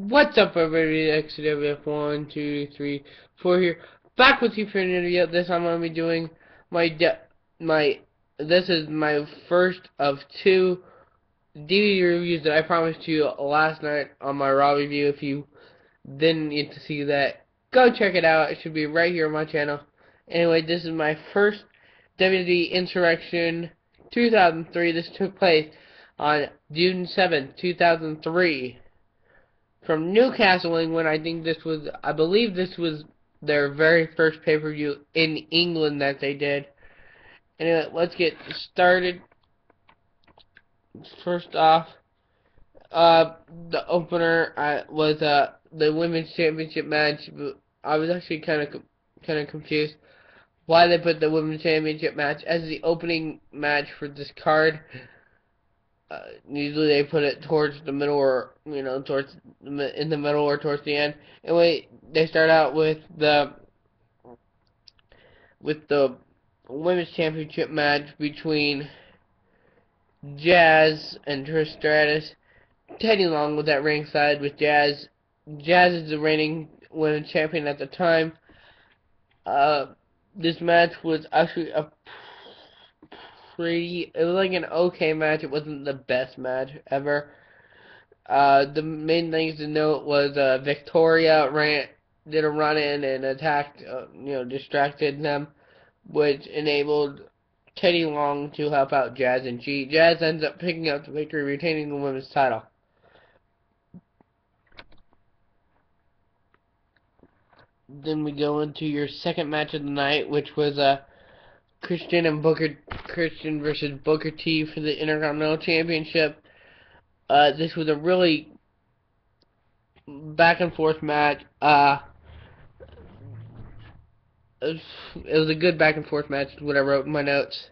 What's up, everybody? XWF 1, 2, 3, 4 here. Back with you for an interview. This time I'm going to be doing this is my first of two DVD reviews that I promised you last night on my Raw review. If you didn't get to see that, go check it out. It should be right here on my channel. Anyway, this is my first WWE Insurrextion 2003. This took place on June 7th, 2003. From Newcastle, England. I believe this was their very first pay-per-view in England that they did. Anyway, let's get started. First off, the opener was the women's championship match. I was actually kind of confused why they put the women's championship match as the opening match for this card. Usually they put it towards the middle, or towards in the middle or towards the end. Anyway, they start out with the women's championship match between Jazz and Trish Stratus. Teddy Long was at ringside with Jazz. Jazz is the reigning women's champion at the time. This match was actually it was like an okay match. It wasn't the best match ever. The main things to note was Victoria did a run in and attacked, distracted them, which enabled Teddy Long to help out Jazz and G. Jazz ends up picking up the victory, retaining the women's title. Then we go into your second match of the night, which was Christian versus Booker T for the Intercontinental Championship. This was a really back and forth match. It was a good back and forth match, is what I wrote in my notes.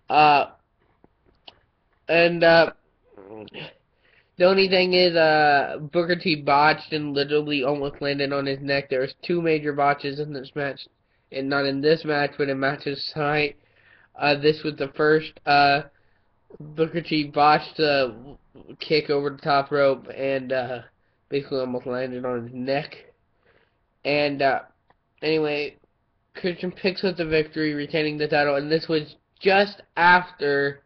The only thing is, Booker T botched and literally almost landed on his neck. There was two major botches in this match, and not in this match, but in matches tonight. This was the first. Booker T botched a kick over the top rope and basically almost landed on his neck. And anyway, Christian picks up the victory, retaining the title, and this was just after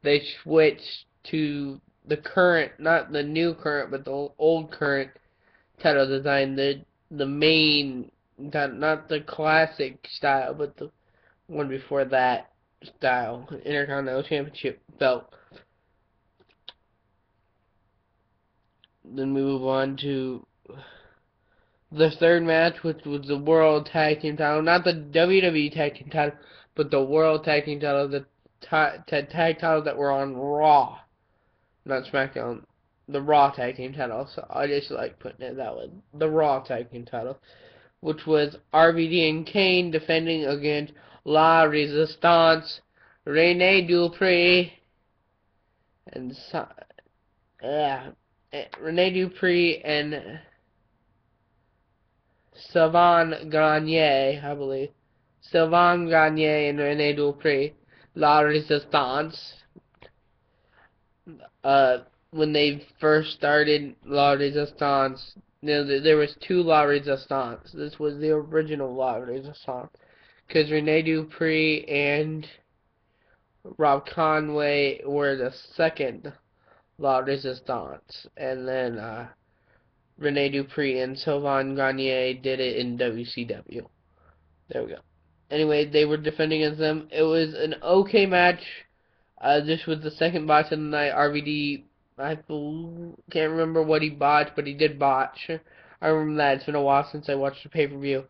they switched to the current, not the new current, but the old current title design, the main, not the classic style, but the one before that style, Intercontinental Championship belt. Then we move on to the third match, which was the World Tag Team title, not the WWE Tag Team title, but the World Tag Team title, the tag titles that were on Raw, not SmackDown, the Raw Tag Team title. So I just like putting it that way, the Raw Tag Team title, which was RVD and Kane defending against La Resistance, Rene Dupree, and Rene Dupree and Sylvain Grenier, I believe. Sylvain Grenier and Rene Dupree, La Resistance. When they first started La Resistance, there was two La Resistance. This was the original La Resistance, because Rene Dupree and Rob Conway were the second La Resistance, and then Rene Dupree and Sylvain Grenier did it in WCW. There we go. Anyway, they were defending against them. It was an okay match. This was the second botch of the night. RVD, I can't remember what he botched, but he did botch. I remember that. It's been a while since I watched the pay-per-view.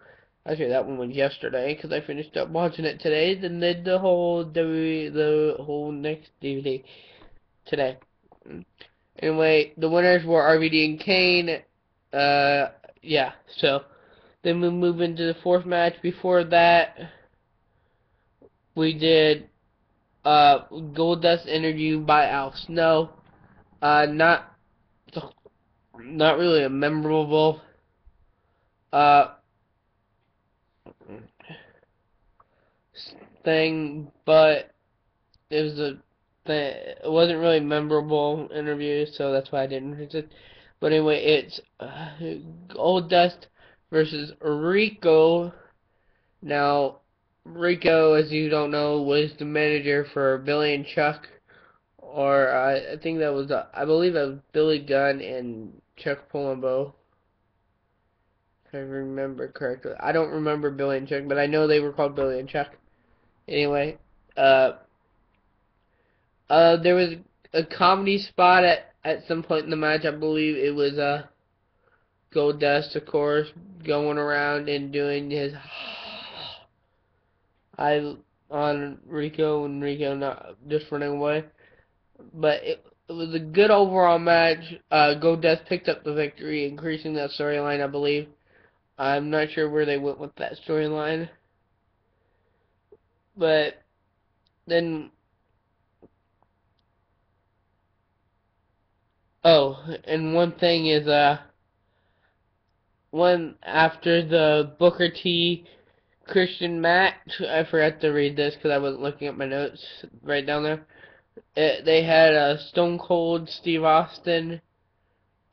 Actually, that one was yesterday, because I finished up watching it today, then did the whole next DVD today. Anyway, the winners were RVD and Kane. Yeah, so then we move into the fourth match. Before that, we did Goldust interview by Al Snow. Not really a memorable thing, but it wasn't really memorable interview, so that's why I didn't use it. But anyway, it's Goldust versus Rico. Now, Rico, as you don't know, was the manager for Billy and Chuck, or I think that was, I believe that was Billy Gunn and Chuck Palumbo, if I remember correctly. I don't remember Billy and Chuck, but I know they were called Billy and Chuck. Anyway, uh, there was a comedy spot at some point in the match. I believe it was Goldust, of course, going around and doing his I on Rico, and Rico not just running away. But it was a good overall match. Goldust picked up the victory, increasing that storyline, I believe. I'm not sure where they went with that storyline, but then and one thing is one after the Booker T Christian match, I forgot to read this because I wasn't looking at my notes right down there. They had a Stone Cold Steve Austin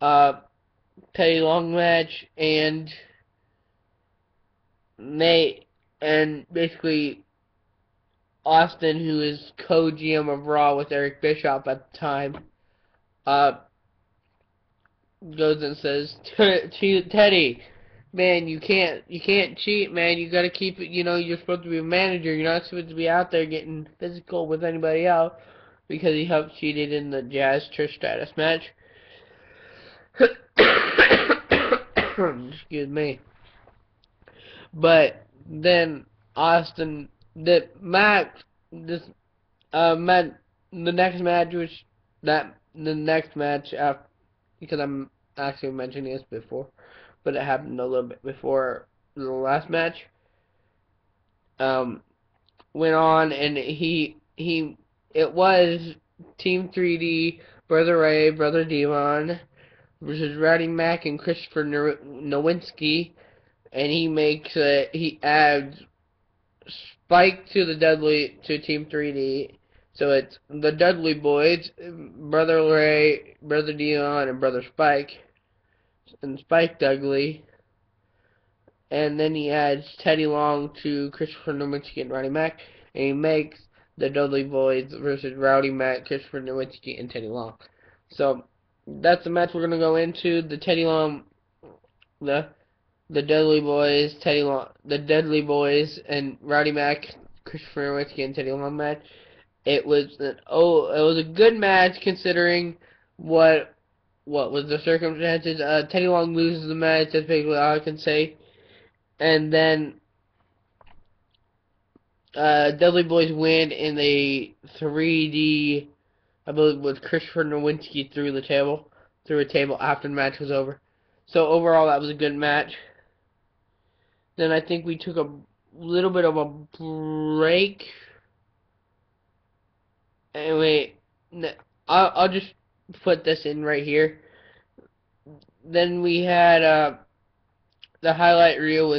Teddy Long match, and basically Austin, who is co-GM of Raw with Eric Bischoff at the time, goes and says, Teddy, man, you can't cheat, man. You gotta keep it. You know, you're supposed to be a manager. You're not supposed to be out there getting physical with anybody else, because he helped cheated in the Jazz Trish Stratus match. Excuse me. But then Austin, the Mack, this Matt, the next match, the next match after, because I'm actually mentioning this before, but it happened a little bit before the last match. Went on, and it was Team 3D, Brother Ray, Brother Devon versus Rodney Mack and Christopher Nowinski, and he adds Spike to the Dudley to Team 3D. So it's the Dudley Boyz, Brother Ray, Brother Dion, and Brother Spike, and Spike Dudley. And then he adds Teddy Long to Christopher Nowinski and Roddy Mack, and he makes the Dudley Boyz versus Rowdy Mack, Christopher Nowinski, and Teddy Long. So that's the match we're gonna go into. The Teddy Long, the Dudley Boyz, the Dudley Boyz, and Rowdy Mack, Christopher Nowinski, and Teddy Long match. It was a good match considering what was the circumstances. Teddy Long loses the match. That's basically all I can say. And then Dudley Boyz win in a 3D, I believe, with Christopher Nowinski through a table after the match was over. So overall, that was a good match. Then I think we took a little bit of a break. Anyway, I'll just put this in right here. Then we had the highlight reel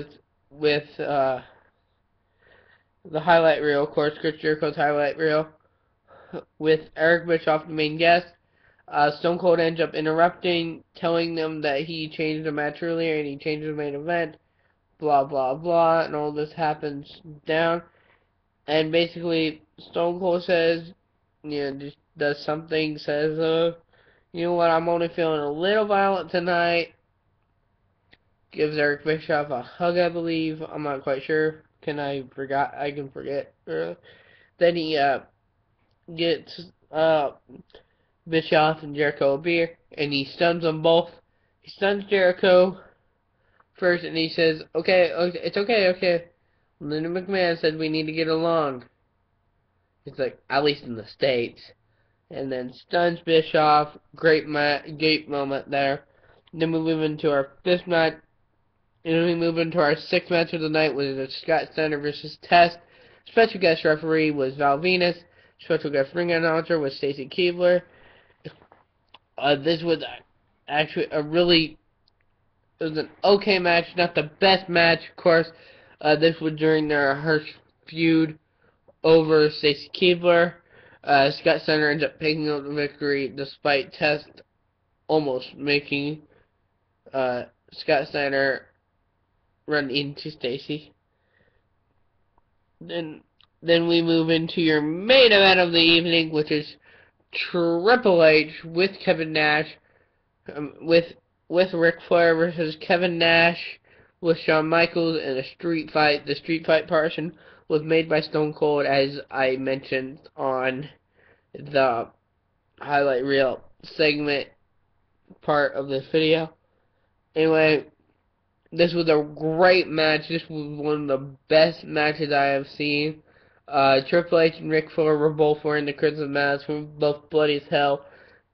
with the highlight reel, of course, Chris Jericho's highlight reel with Eric Bischoff, the main guest. Stone Cold ends up interrupting, telling them that he changed the match earlier and he changed the main event. Blah blah blah, and all this happens down. And basically, Stone Cold says, just does something, says, you know what, I'm only feeling a little violent tonight. Gives Eric Bischoff a hug, I believe. I'm not quite sure. I can forget. Then he gets Bischoff and Jericho a beer, and he stuns them both. He stuns Jericho first, and he says, okay, it's okay. Linda McMahon said we need to get along. It's like, at least in the States. And then stuns Bischoff. Great moment there. Then we move into our fifth match. And then we move into our sixth match of the night, which is Scott Steiner versus Test. Special guest referee was Val Venus. Special guest ring announcer was Stacy Keibler. This was actually it was an okay match, not the best match, of course. This was during their harsh feud over Stacy Keibler. Scott Steiner ends up picking up the victory despite Test almost making Scott Steiner run into Stacy. Then we move into your main event of the evening, which is Triple H with Kevin Nash, with Ric Flair versus Kevin Nash with Shawn Michaels in a street fight. The street fight portion was made by Stone Cold, as I mentioned on the highlight reel segment part of this video. Anyway, this was a great match. This was one of the best matches I have seen. Triple H and Ric Flair were both wearing the Crimson masks, were both bloody as hell.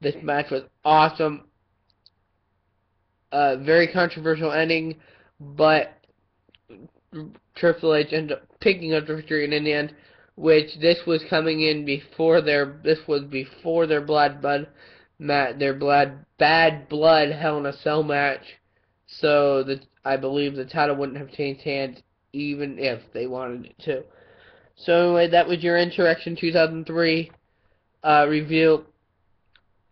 This match was awesome. Very controversial ending, but Triple H ended up picking up the victory in the end, which this was coming in before their bad blood Hell in a Cell match. So I believe the title wouldn't have changed hands even if they wanted it to. So anyway, that was your Insurrextion 2003 review.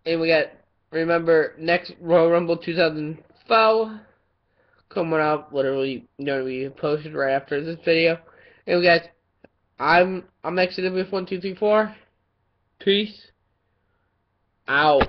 And we got, remember, next Royal Rumble 2004 coming out, literally going to be posted right after this video. Anyway, guys, I'm Exodus with 1, 2, 3, 4. Peace out.